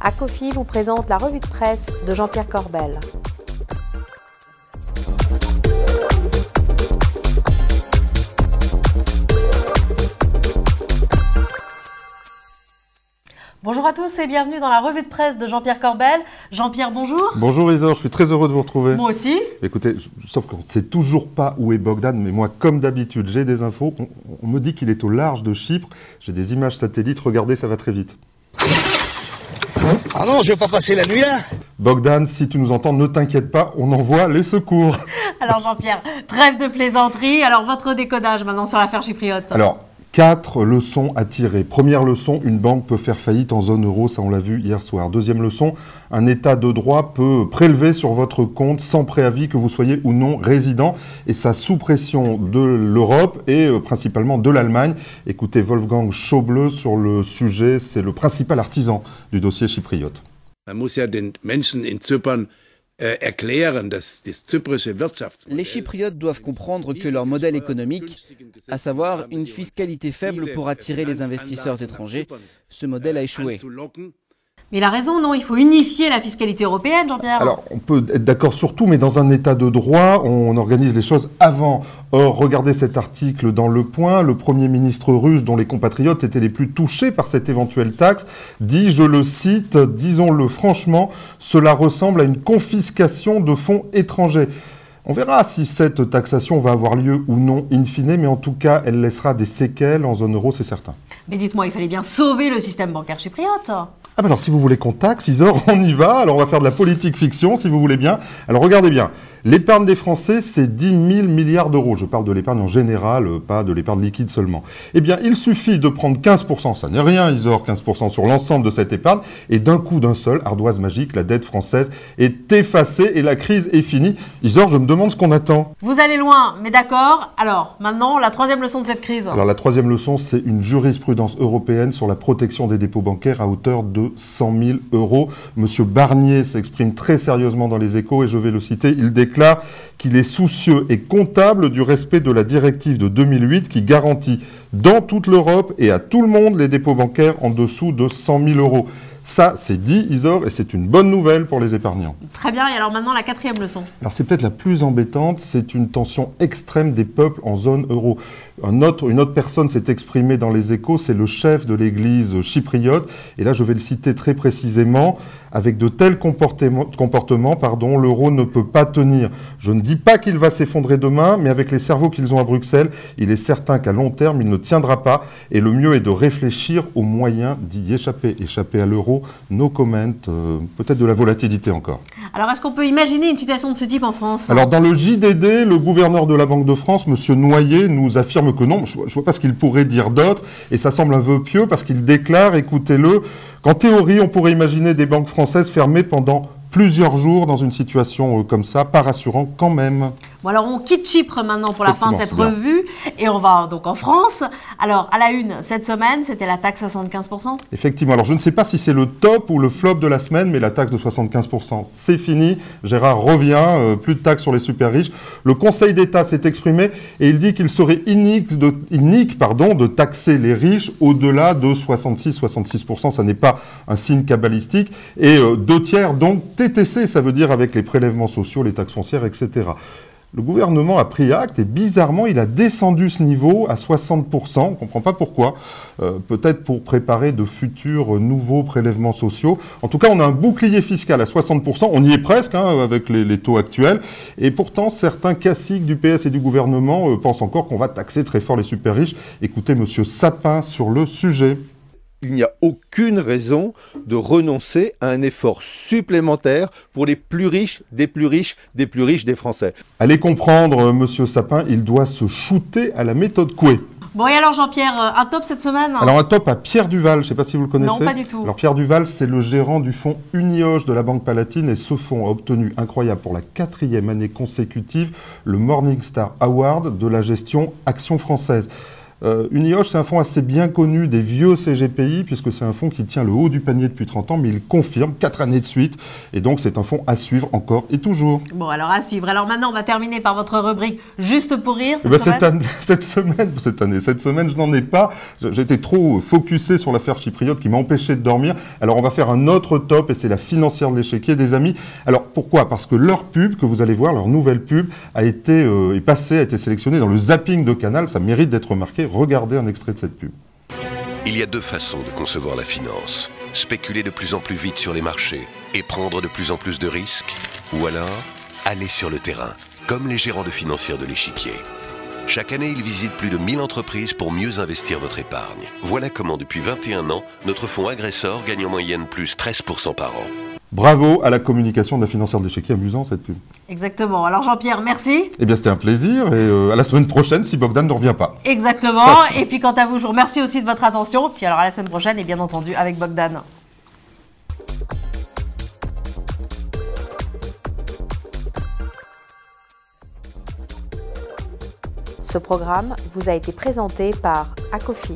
Acofi vous présente la revue de presse de Jean-Pierre Corbel. Bonjour à tous et bienvenue dans la revue de presse de Jean-Pierre Corbel. Jean-Pierre, bonjour. Bonjour Isor, je suis très heureux de vous retrouver. Moi aussi. Écoutez, sauf qu'on ne sait toujours pas où est Bogdan, mais moi, comme d'habitude, j'ai des infos. On me dit qu'il est au large de Chypre. J'ai des images satellites, regardez, ça va très vite. Ah non, je vais pas passer la nuit là. Bogdan, si tu nous entends, ne t'inquiète pas, on envoie les secours. Alors Jean-Pierre, trêve de plaisanterie. Alors votre décodage maintenant sur l'affaire chypriote. Alors, 4 leçons à tirer. Première leçon, une banque peut faire faillite en zone euro, ça on l'a vu hier soir. Deuxième leçon, un état de droit peut prélever sur votre compte sans préavis que vous soyez ou non résident. Et ça sous pression de l'Europe et principalement de l'Allemagne. Écoutez Wolfgang Schäuble sur le sujet, c'est le principal artisan du dossier chypriote. Man muss ja den Menschen in Zypern erklären, dass das zyprische Wirtschaftsmodell. Les Chypriotes doivent comprendre que leur modèle économique, à savoir une fiscalité faible pour attirer les investisseurs étrangers, ce modèle a échoué. Mais il a raison, non? Il faut unifier la fiscalité européenne, Jean-Pierre. Alors, on peut être d'accord sur tout, mais dans un état de droit, on organise les choses avant. Or, regardez cet article dans Le Point. Le Premier ministre russe, dont les compatriotes étaient les plus touchés par cette éventuelle taxe, dit, je le cite, « Disons-le franchement, cela ressemble à une confiscation de fonds étrangers ». On verra si cette taxation va avoir lieu ou non in fine, mais en tout cas, elle laissera des séquelles en zone euro, c'est certain. Mais dites-moi, il fallait bien sauver le système bancaire chypriote. Ah ben alors si vous voulez qu'on taxe, Isor, on y va. Alors on va faire de la politique fiction si vous voulez bien. Alors regardez bien, l'épargne des Français c'est 10 000 milliards d'euros. Je parle de l'épargne en général, pas de l'épargne liquide seulement. Eh bien il suffit de prendre 15%, ça n'est rien Isor, 15% sur l'ensemble de cette épargne. Et d'un coup d'un seul, ardoise magique, la dette française est effacée et la crise est finie. Isor, je me demande ce qu'on attend. Vous allez loin, mais d'accord. Alors maintenant, la troisième leçon de cette crise. Alors la troisième leçon, c'est une jurisprudence européenne sur la protection des dépôts bancaires à hauteur de 100 000 euros. Monsieur Barnier s'exprime très sérieusement dans les Échos et je vais le citer. Il déclare qu'il est soucieux et comptable du respect de la directive de 2008 qui garantit dans toute l'Europe et à tout le monde les dépôts bancaires en dessous de 100 000 euros. Ça, c'est dit, Isor, et c'est une bonne nouvelle pour les épargnants. Très bien, et alors maintenant la quatrième leçon. Alors c'est peut-être la plus embêtante, c'est une tension extrême des peuples en zone euro. Une autre personne s'est exprimée dans les Échos, c'est le chef de l'église chypriote, et là je vais le citer très précisément, avec de tels comportements, l'euro ne peut pas tenir. Je ne dis pas qu'il va s'effondrer demain, mais avec les cerveaux qu'ils ont à Bruxelles, il est certain qu'à long terme, il ne tiendra pas, et le mieux est de réfléchir aux moyens d'y échapper. Échapper à l'euro, no comment, peut-être de la volatilité encore. Alors est-ce qu'on peut imaginer une situation de ce type en France? Alors dans le JDD, le gouverneur de la Banque de France, M. Noyer, nous affirme que non, je ne vois pas ce qu'il pourrait dire d'autre, et ça semble un vœu pieux parce qu'il déclare, écoutez-le, qu'en théorie, on pourrait imaginer des banques françaises fermées pendant plusieurs jours dans une situation comme ça, pas rassurant quand même. Bon alors on quitte Chypre maintenant pour la fin de cette revue et on va donc en France. Alors à la une cette semaine, c'était la taxe à 75%. Effectivement, alors je ne sais pas si c'est le top ou le flop de la semaine, mais la taxe de 75%, c'est fini. Gérard revient, plus de taxes sur les super riches. Le Conseil d'État s'est exprimé et il dit qu'il serait inique de taxer les riches au-delà de 66%. Ça n'est pas un signe cabalistique. Et 2/3 donc TTC, ça veut dire avec les prélèvements sociaux, les taxes foncières, etc. Le gouvernement a pris acte et bizarrement, il a descendu ce niveau à 60%. On ne comprend pas pourquoi. Peut-être pour préparer de futurs nouveaux prélèvements sociaux. En tout cas, on a un bouclier fiscal à 60%. On y est presque avec les taux actuels. Et pourtant, certains caciques du PS et du gouvernement pensent encore qu'on va taxer très fort les super riches. Écoutez M. Sapin sur le sujet. Il n'y a aucune raison de renoncer à un effort supplémentaire pour les plus riches des plus riches des plus riches des Français. Allez comprendre, Monsieur Sapin, il doit se shooter à la méthode Coué. Bon et alors Jean-Pierre, un top cette semaine? Alors un top à Pierre Duval, je ne sais pas si vous le connaissez. Non, pas du tout. Alors Pierre Duval, c'est le gérant du fonds Unioche de la Banque Palatine et ce fonds a obtenu, incroyable, pour la 4e année consécutive, le Morningstar Award de la gestion Action Française. Unioche, c'est un fonds assez bien connu des vieux CGPI, puisque c'est un fonds qui tient le haut du panier depuis 30 ans, mais il confirme 4 années de suite. Et donc, c'est un fonds à suivre encore et toujours. Bon, alors à suivre. Alors maintenant, on va terminer par votre rubrique Juste pour rire. Cette semaine, je n'en ai pas. J'étais trop focusé sur l'affaire chypriote qui m'a empêché de dormir. Alors, on va faire un autre top, et c'est la financière de l'échiquier, des amis. Alors, pourquoi? Parce que leur pub, que vous allez voir, leur nouvelle pub, a été sélectionnée dans le zapping de Canal. Ça mérite d'être remarqué. Regardez un extrait de cette pub. Il y a deux façons de concevoir la finance. Spéculer de plus en plus vite sur les marchés et prendre de plus en plus de risques. Ou alors, aller sur le terrain, comme les gérants de financière de l'échiquier. Chaque année, ils visitent plus de 1000 entreprises pour mieux investir votre épargne. Voilà comment, depuis 21 ans, notre fonds Agressor gagne en moyenne plus 13% par an. Bravo à la communication de la financière de l'échiquier, amusant cette pub. Exactement. Alors Jean-Pierre, merci. Eh bien c'était un plaisir et à la semaine prochaine si Bogdan ne revient pas. Exactement. Et puis quant à vous, je vous remercie aussi de votre attention. Puis alors à la semaine prochaine et bien entendu avec Bogdan. Ce programme vous a été présenté par Akofi.